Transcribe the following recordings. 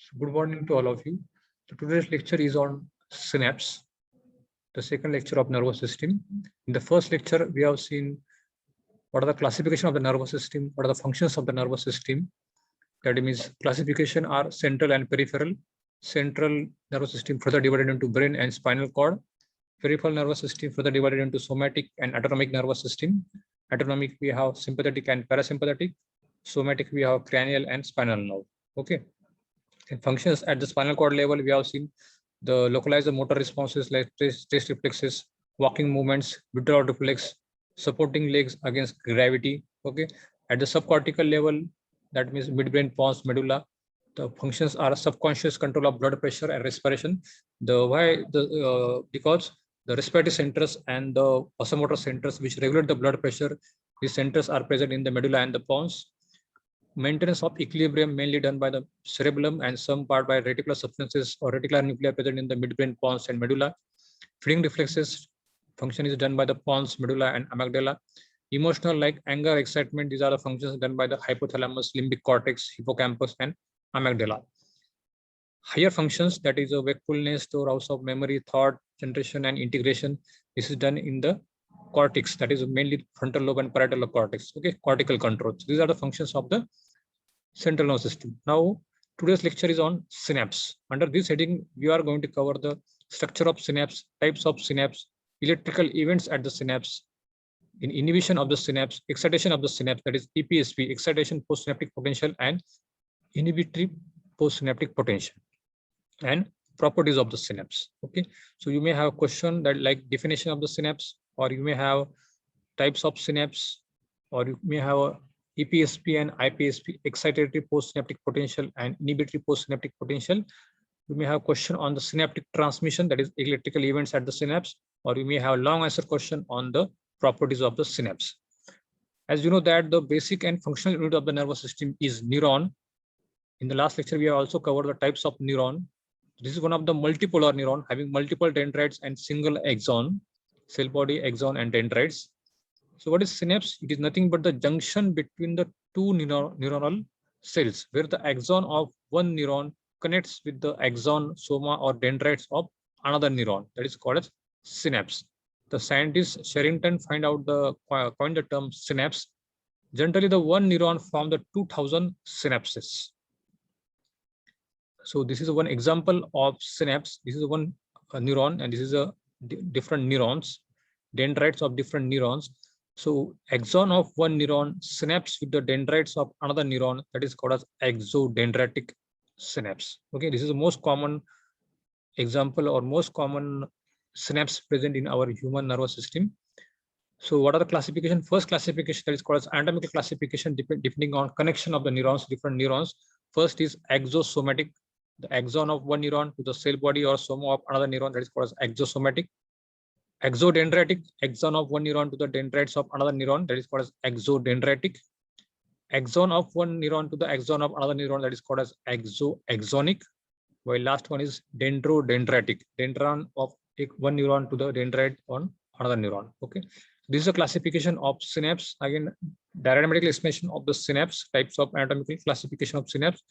So good morning to all of you. So today's lecture is on synapse, the second lecture of nervous system. In the first lecture, we have seen what are the classification of the nervous system, what are the functions of the nervous system. That means classification are central and peripheral. Central nervous system further divided into brain and spinal cord. Peripheral nervous system further divided into somatic and autonomic nervous system. Autonomic we have sympathetic and parasympathetic. Somatic we have cranial and spinal nerve. Okay. And functions at the spinal cord level, we have seen the localized motor responses like taste reflexes, walking movements, withdrawal reflex, supporting legs against gravity. Okay. At the subcortical level, that means midbrain, pons, medulla. The functions are subconscious control of blood pressure and respiration. Because the respiratory centers and the vasomotor centers which regulate the blood pressure, these centers are present in the medulla and the pons. Maintenance of equilibrium mainly done by the cerebellum and some part by reticular substances or reticular nuclei present in the midbrain, pons, and medulla. Feeding reflexes function is done by the pons, medulla, and amygdala. Emotional like anger, excitement, these are the functions done by the hypothalamus, limbic cortex, hippocampus, and amygdala. Higher functions, that is a wakefulness, storehouse of memory, thought, generation, and integration. This is done in the cortex, that is mainly frontal lobe and parietal lobe cortex. Okay, cortical control. So these are the functions of the central nervous system. Now, today's lecture is on synapse. Under this heading, we are going to cover the structure of synapse, types of synapse, electrical events at the synapse, in inhibition of the synapse, excitation of the synapse, that is EPSP, excitation postsynaptic potential, and inhibitory postsynaptic potential, and properties of the synapse. Okay, so you may have a question that like definition of the synapse, or you may have types of synapse, or you may have a EPSP and IPSP, excitatory postsynaptic potential and inhibitory postsynaptic potential. You may have a question on the synaptic transmission, that is electrical events at the synapse, or you may have a long answer question on the properties of the synapse. As you know that the basic and functional unit of the nervous system is neuron. In the last lecture, we have also covered the types of neuron. This is one of the multipolar neuron having multiple dendrites and single axon, cell body, axon, and dendrites. So what is synapse? It is nothing but the junction between the two neuronal cells where the axon of one neuron connects with the axon, soma, or dendrites of another neuron. That is called as synapse. The scientist Sherrington coined the term synapse. Generally, the one neuron form the 2000 synapses. So this is one example of synapse. This is one neuron, and this is a different neurons, dendrites of different neurons. So axon of one neuron synapse with the dendrites of another neuron, that is called as exodendritic synapse. Okay, this is the most common example or most common synapse present in our human nervous system. So what are the classification? First classification, that is called as anatomical classification, depending on connection of the neurons, different neurons. First is exosomatic, the axon of one neuron to the cell body or soma of another neuron, that is called as exosomatic. Exodendritic, axon of one neuron to the dendrites of another neuron, that is called as exodendritic. Axon of one neuron to the axon of another neuron, that is called as exoaxonic. While last one is dendrodendritic, dendron of one neuron to the dendrite on another neuron. Okay, this is a classification of synapse. Again, diagrammatical explanation of the synapse, types of anatomical classification of synapse.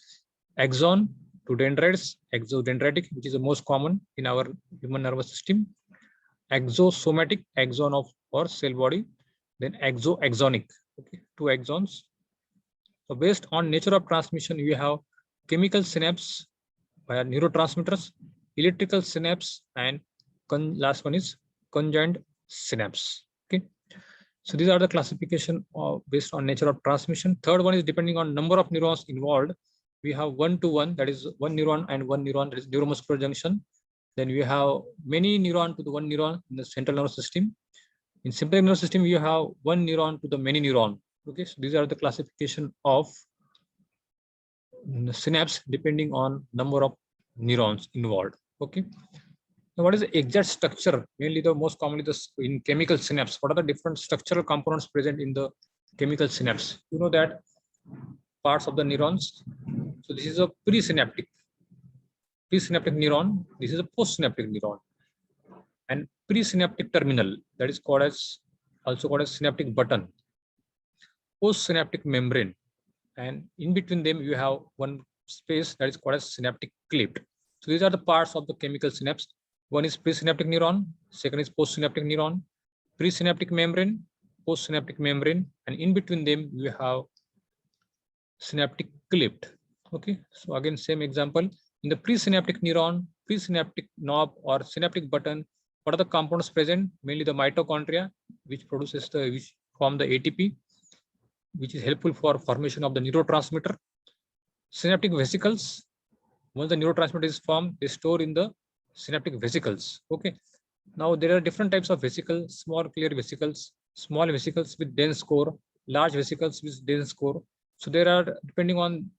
Axon to dendrites, exodendritic, which is the most common in our human nervous system. Exosomatic, axon of or cell body, then exoaxonic. Okay, two axons. So based on nature of transmission, you have chemical synapse via neurotransmitters, electrical synapse, and last one is conjoined synapse. Okay, so these are the classification based on nature of transmission. Third one is depending on number of neurons involved. We have 1-to-1, that is one neuron and one neuron, that is neuromuscular junction. Then we have many neuron to the one neuron in the central nervous system. In sympathetic nervous system, you have one neuron to the many neuron. Okay, so these are the classification of synapse depending on number of neurons involved. Okay, now what is the exact structure? Mainly the most commonly in chemical synapse. What are the different structural components present in the chemical synapse? You know that parts of the neurons. So this is a presynaptic neuron. This is a postsynaptic neuron, and presynaptic terminal, that is called as also called as synaptic button, postsynaptic membrane, and in between them you have one space that is called as synaptic cleft. So these are the parts of the chemical synapse. One is presynaptic neuron, second is postsynaptic neuron, presynaptic membrane, postsynaptic membrane, and in between them you have synaptic cleft. Okay, so again same example. In the presynaptic neuron, presynaptic knob or synaptic button, what are the components present? Mainly the mitochondria, which form the ATP, which is helpful for formation of the neurotransmitter. Synaptic vesicles, once the neurotransmitter is formed, they store in the synaptic vesicles. Okay, now there are different types of vesicles: small clear vesicles, small vesicles with dense core, large vesicles with dense core. So there are, depending on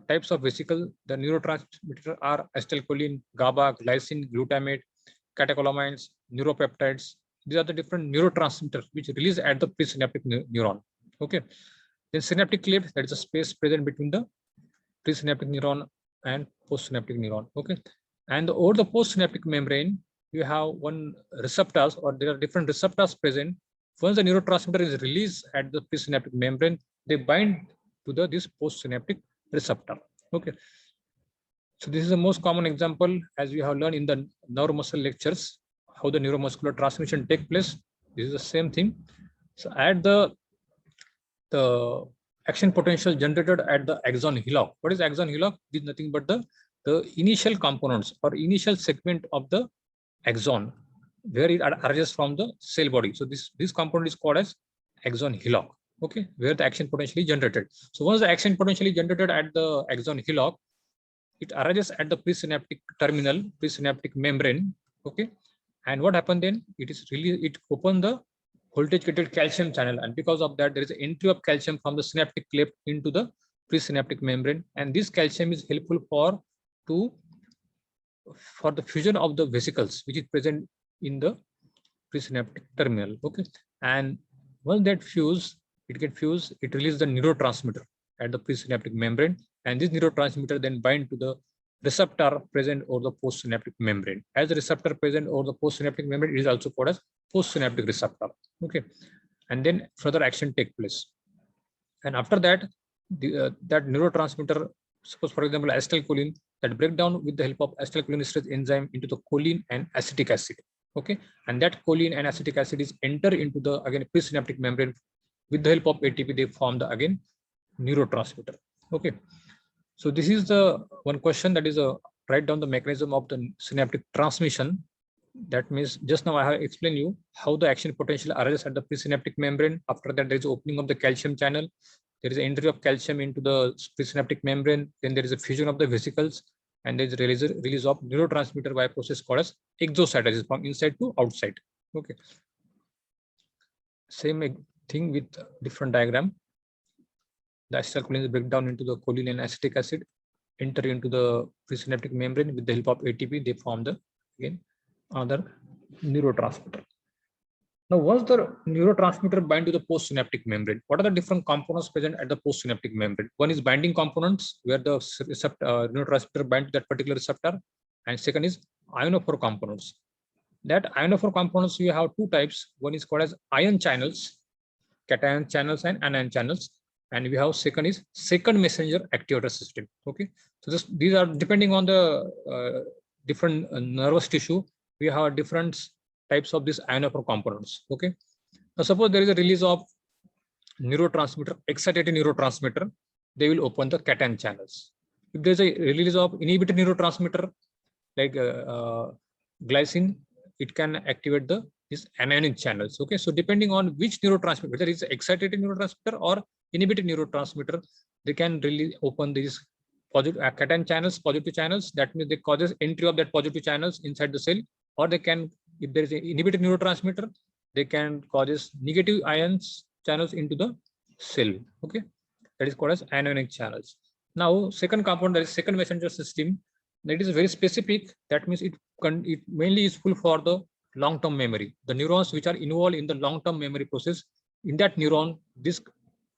types of vesicle, the neurotransmitter are acetylcholine, GABA, glycine, glutamate, catecholamines, neuropeptides. These are the different neurotransmitters which release at the presynaptic neuron. Okay, then synaptic cleft, that is a space present between the presynaptic neuron and postsynaptic neuron. Okay, and over the postsynaptic membrane, you have one receptors, or there are different receptors present. Once the neurotransmitter is released at the presynaptic membrane, they bind to this postsynaptic receptor. Okay, so this is the most common example, as we have learned in the neuromuscular lectures, how the neuromuscular transmission take place. This is the same thing. So at the action potential generated at the axon hillock. What is axon hillock? It is nothing but the initial components or initial segment of the axon, where it arises from the cell body. So this component is called as axon hillock. Okay, where the action potential is generated. So once the action potential is generated at the axon hillock, it arises at the presynaptic terminal, presynaptic membrane. Okay, and what happened then? It opened the voltage gated calcium channel, and because of that there is an entry of calcium from the synaptic cleft into the presynaptic membrane, and this calcium is helpful for the fusion of the vesicles which is present in the presynaptic terminal. Okay, and once that it releases the neurotransmitter at the presynaptic membrane, and this neurotransmitter then bind to the receptor present over the postsynaptic membrane. As the receptor present over the postsynaptic membrane, it is also called as postsynaptic receptor. Okay, and then further action take place. And after that, that neurotransmitter, suppose for example acetylcholine, that break down with the help of acetylcholinesterase enzyme into the choline and acetic acid. Okay, and that choline and acetic acid is enter into the again presynaptic membrane. With the help of ATP, they form the again neurotransmitter. Okay, so this is the one question, that is write down the mechanism of the synaptic transmission. That means just now I have explained you how the action potential arises at the presynaptic membrane. After that, there is opening of the calcium channel. There is an entry of calcium into the presynaptic membrane. Then there is a fusion of the vesicles, and there is release of neurotransmitter by a process called as exocytosis, from inside to outside. Okay, same thing with different diagram. The acetylcholine break down into the choline and acetic acid, enter into the presynaptic membrane. With the help of ATP, they form the again another neurotransmitter. Now, once the neurotransmitter bind to the postsynaptic membrane, what are the different components present at the postsynaptic membrane? One is binding components, where the neurotransmitter bind to that particular receptor, and second is ionophore components. That ionophore components, you have two types. One is called as ion channels, cation channels and anion channels, and we have second is second messenger activator system. Okay, so these are depending on the different nervous tissue. We have different types of these ionophore components. Okay, now suppose there is a release of neurotransmitter, excitated neurotransmitter, they will open the cation channels. If there is a release of inhibited neurotransmitter like glycine, it can activate these anionic channels. Okay, so depending on which neurotransmitter, whether it's excited neurotransmitter or inhibited neurotransmitter, they can really open these positive cation channels, positive channels. That means they causes entry of that positive channels inside the cell, or they can, if there is an inhibited neurotransmitter, they can causes negative ions channels into the cell. Okay, that is called as anionic channels. Now, second component, that is second messenger system, that is very specific. That means it mainly useful for the long-term memory. The neurons which are involved in the long-term memory process, in that neuron, this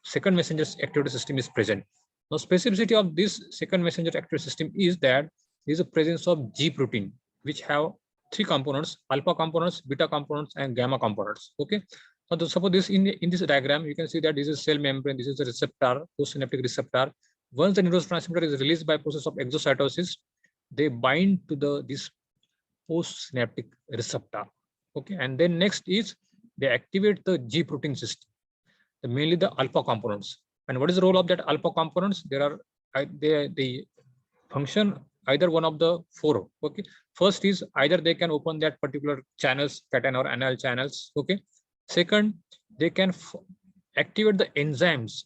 second messenger activator system is present. Now, specificity of this second messenger activator system is that there is a presence of G protein, which have three components: alpha components, beta components, and gamma components. Okay. Now, suppose this in this diagram, you can see that this is cell membrane, this is the receptor, postsynaptic receptor. Once the neurotransmitter is released by process of exocytosis, they bind to this postsynaptic receptor. Okay, and then next is they activate the G protein system, mainly the alpha components. And what is the role of that alpha components? There are they function either one of the four. Okay, first is either they can open that particular channels, cation or anion channels. Okay, second, they can activate the enzymes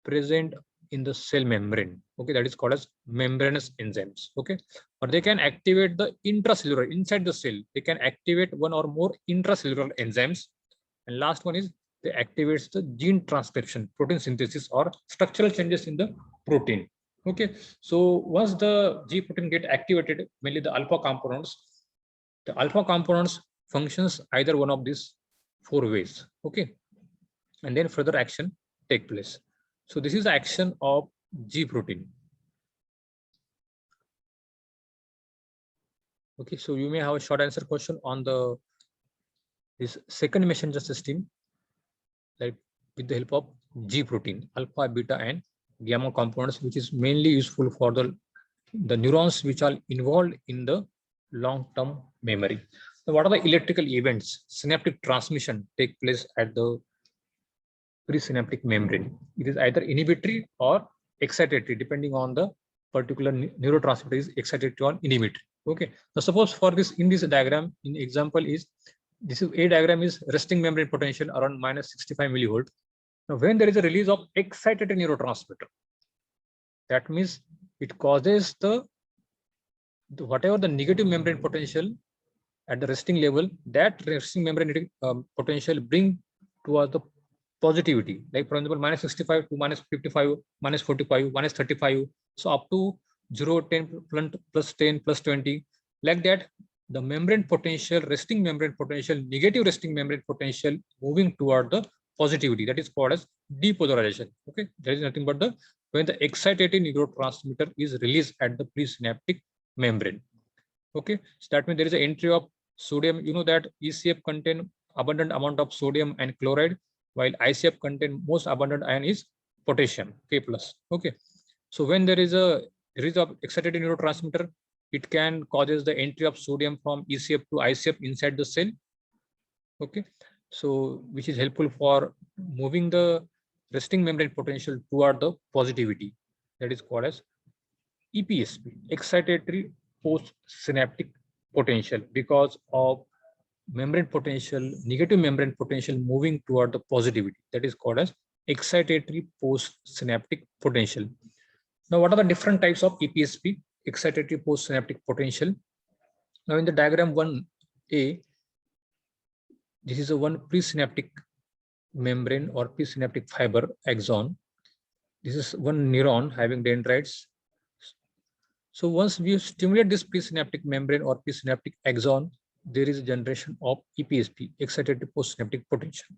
present in the cell membrane. Okay, that is called as membranous enzymes. Okay, or they can activate the intracellular inside the cell. They can activate one or more intracellular enzymes. And last one is they activates the gene transcription, protein synthesis, or structural changes in the protein. Okay, so once the G protein get activated, mainly the alpha components functions either one of these four ways. Okay, and then further action take place. So this is the action of G protein. Okay, so you may have a short answer question on this second messenger system, like with the help of G protein, alpha, beta, and gamma components, which is mainly useful for the neurons which are involved in the long-term memory. So what are the electrical events? Synaptic transmission take place at the presynaptic membrane. It is either inhibitory or excitatory, depending on the particular neurotransmitter is excitatory or inhibitory. Okay. Now, suppose for this in this diagram, in example is this is a diagram is resting membrane potential around -65 millivolt. Now, when there is a release of excitatory neurotransmitter, that means it causes the whatever the negative membrane potential at the resting level, that resting membrane potential bring towards the positivity, like for example -65 to -55, -45, -35, so up to 0, 10, plus 10, plus 20, like that. The membrane potential, resting membrane potential, negative resting membrane potential moving toward the positivity, that is called as depolarization. Okay, there is nothing but the when the excitatory neurotransmitter is released at the presynaptic membrane. Okay, so that means there is an entry of sodium. You know that ECF contain abundant amount of sodium and chloride, while ICF contain most abundant ion is potassium, K+. Okay, so when there is a release of excitatory neurotransmitter, it can causes the entry of sodium from ECF to ICF inside the cell. Okay, so which is helpful for moving the resting membrane potential toward the positivity, that is called as EPSP, excitatory postsynaptic potential, because of membrane potential, negative membrane potential moving toward the positivity, that is called as excitatory postsynaptic potential. Now, what are the different types of EPSP, excitatory postsynaptic potential? Now, in the diagram 1A, this is a one presynaptic membrane or presynaptic fiber axon. This is one neuron having dendrites. So once we stimulate this presynaptic membrane or presynaptic axon, there is a generation of EPSP, excitatory postsynaptic potential.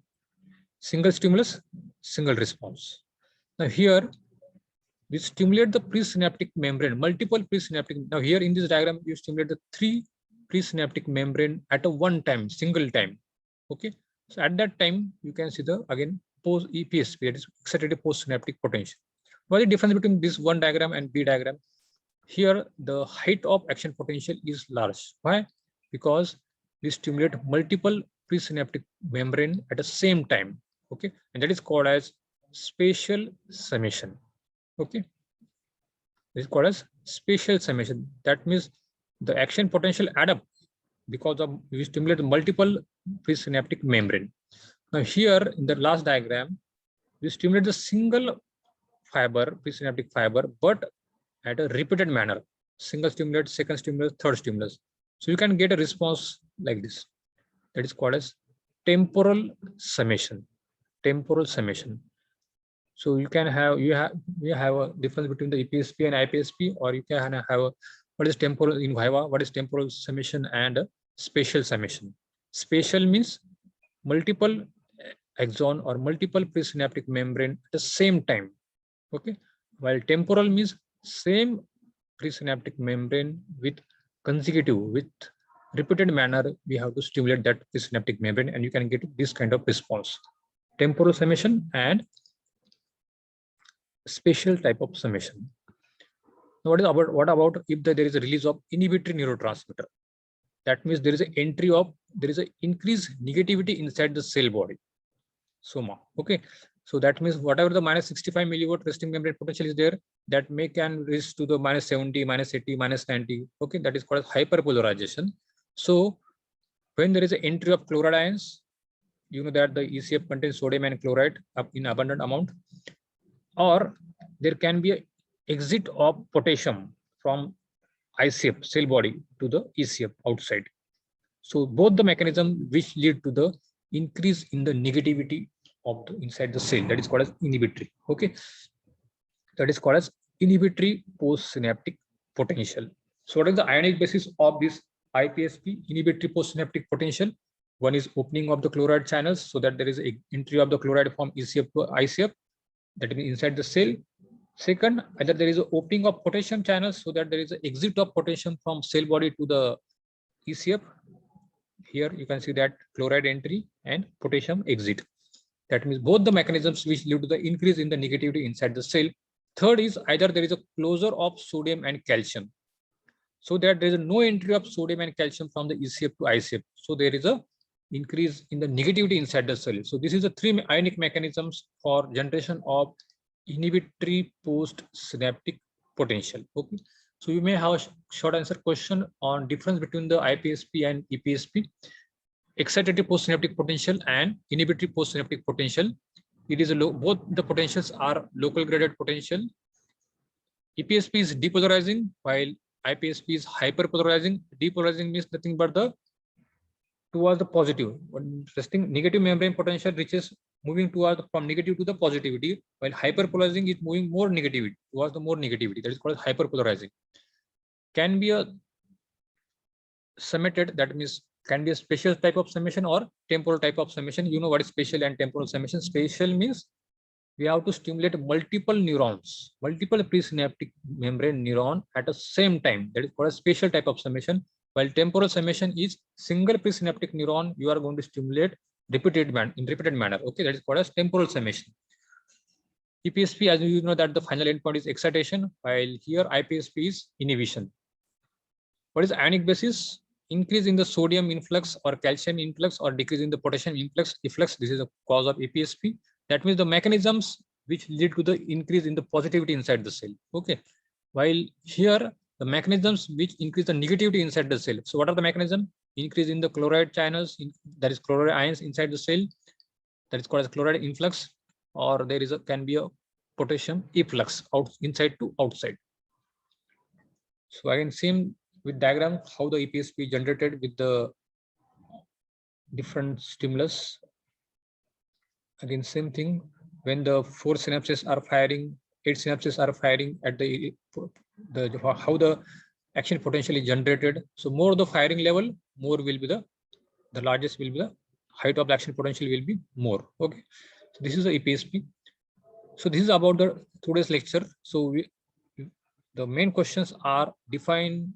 Single stimulus, single response. Now here, we stimulate the presynaptic membrane, multiple presynaptic. Now here in this diagram, you stimulate the 3 presynaptic membrane at a one time, single time. Okay, so at that time, you can see the again post EPSP, that is excitatory postsynaptic potential. What is the difference between this one diagram and B diagram? Here, the height of action potential is large. Why? Because we stimulate multiple presynaptic membrane at the same time. Okay, and that is called as spatial summation. Okay, this is called as spatial summation. That means the action potential add up because of we stimulate multiple presynaptic membrane. Now here in the last diagram, we stimulate the single fiber, presynaptic fiber, but at a repeated manner, single stimulus, second stimulus, third stimulus. So you can get a response like this. That is called as temporal summation. Temporal summation. So you can have you have a difference between the EPSP and IPSP, or you can have a what is temporal in Viva, what is temporal summation and spatial summation. Spatial means multiple axon or multiple presynaptic membrane at the same time. Okay, while temporal means same presynaptic membrane with consecutive, with repeated manner, we have to stimulate that presynaptic membrane, and you can get this kind of response. Temporal summation and special type of summation. Now, what about if there is a release of inhibitory neurotransmitter? That means there is an increased negativity inside the cell body, soma. Okay, so that means whatever the minus 65 millivolt resting membrane potential is there, that can reach to the minus 70, minus 80, minus 90. Okay, that is called as hyperpolarization. So when there is an entry of chloride ions, you know that the ECF contains sodium and chloride in abundant amount, or there can be an exit of potassium from ICF cell body to the ECF outside. So both the mechanism which lead to the increase in the negativity of the inside the cell, that is called as inhibitory. Okay, that is called as inhibitory postsynaptic potential. So what is the ionic basis of this IPSP, inhibitory postsynaptic potential? One is opening of the chloride channels so that there is a entry of the chloride from ECF to ICF, that means inside the cell. Second, either there is an opening of potassium channels so that there is an exit of potassium from cell body to the ECF. Here you can see that chloride entry and potassium exit. That means both the mechanisms which lead to the increase in the negativity inside the cell. Third is either there is a closure of sodium and calcium, so that there is no entry of sodium and calcium from the ECF to ICF. So there is a increase in the negativity inside the cell. So this is the three ionic mechanisms for generation of inhibitory post-synaptic potential. Okay, so you may have a short answer question on difference between the IPSP and EPSP. Excitatory postsynaptic potential and inhibitory postsynaptic potential. It is both the potentials are local graded potential. EPSP is depolarizing while IPSP is hyperpolarizing. Depolarizing means nothing but the towards the positive. When resting negative membrane potential reaches moving towards from negative to the positivity, while hyperpolarizing is moving more negativity towards the more negativity. That is called hyperpolarizing. Can be a summated, that means can be a spatial type of summation or temporal type of summation. You know what is spatial and temporal summation. Spatial means we have to stimulate multiple neurons, multiple presynaptic membrane neuron at the same time. That is called a spatial type of summation. While temporal summation is single presynaptic neuron you are going to stimulate in repeated manner. Okay, that is called as temporal summation. EPSP, as you know, that the final endpoint is excitation, while here IPSP is inhibition. What is ionic basis? Increase in the sodium influx or calcium influx or decrease in the potassium efflux. This is a cause of EPSP. That means the mechanisms which lead to the increase in the positivity inside the cell. Okay, while here the mechanisms which increase the negativity inside the cell. So what are the mechanisms? Increase in the chloride channels, that is chloride ions inside the cell, that is called as chloride influx, or there is can be a potassium efflux inside to outside. So I can see with diagram how the EPSP generated with the different stimulus. Again, same thing. When the 4 synapses are firing, 8 synapses are firing at the how the action potential is generated. So more the firing level, more will be the largest will be the height of the action potential will be more. Okay, so this is the EPSP. So this is about the today's lecture. So the main questions are define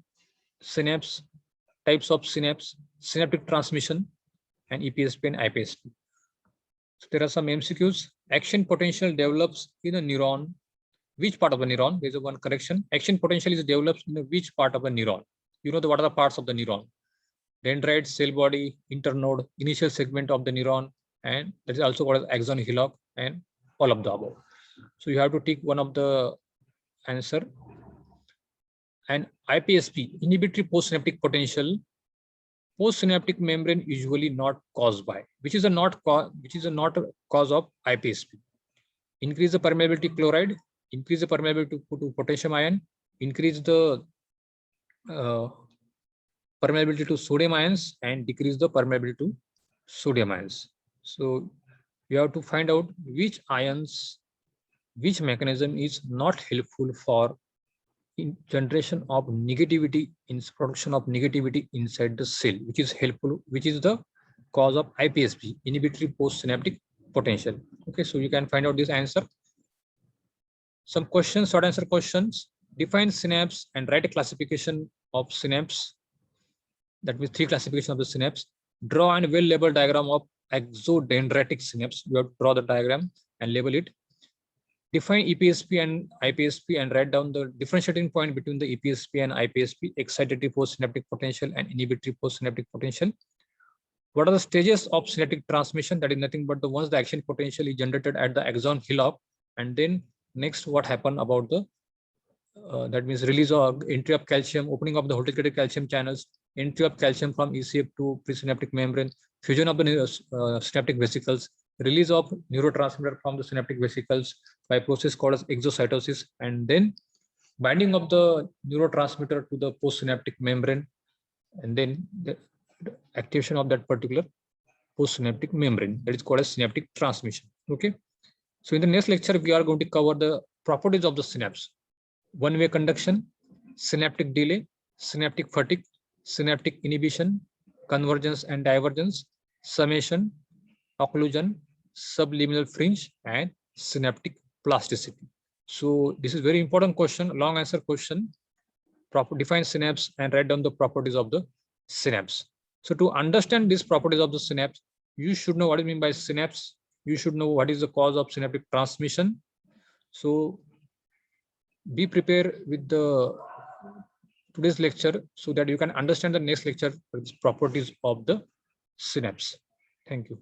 synapse, types of synapse, synaptic transmission, and EPSP and IPSP. So there are some MCQs. Action potential develops in a neuron. Which part of the neuron? There is one correction. Action potential is developed in which part of the neuron? You know what are the parts of the neuron? Dendrite, cell body, internode, initial segment of the neuron, and that is also called as axon hillock, and all of the above. So you have to take one of the answer. And IPSP, inhibitory postsynaptic potential, postsynaptic membrane usually not caused by, which is a not cause of IPSP. Increase the permeability chloride, increase the permeability to potassium ion, increase the permeability to sodium ions, and decrease the permeability to sodium ions. So you have to find out which ions, which mechanism is not helpful for in generation of negativity, in production of negativity inside the cell, which is helpful, which is the cause of IPSP, inhibitory postsynaptic potential. Okay, so you can find out this answer. Some questions, short answer questions. Define synapse and write a classification of synapse. That means 3 classification of the synapse. Draw and well-labeled diagram of exodendritic synapse. You have to draw the diagram and label it. Define EPSP and IPSP and write down the differentiating point between the EPSP and IPSP, excitatory postsynaptic potential and inhibitory postsynaptic potential. What are the stages of synaptic transmission? That is nothing but the once the action potential is generated at the axon hillock, and then next what happened about the that means release of entry of calcium, opening of the voltage-gated calcium channels, entry of calcium from ECF to presynaptic membrane, fusion of the synaptic vesicles, release of neurotransmitter from the synaptic vesicles by process called as exocytosis, and then binding of the neurotransmitter to the postsynaptic membrane, and then the activation of that particular postsynaptic membrane, that is called as synaptic transmission. Okay. So in the next lecture, we are going to cover the properties of the synapse. One-way conduction, synaptic delay, synaptic fatigue, synaptic inhibition, convergence and divergence, summation, occlusion, subliminal fringe, and synaptic plasticity. So this is very important question, long answer question. Define synapse and write down the properties of the synapse. So to understand these properties of the synapse, you should know what is meant by synapse. You should know what is the cause of synaptic transmission. So be prepared with the today's lecture so that you can understand the next lecture, properties of the synapse. Thank you.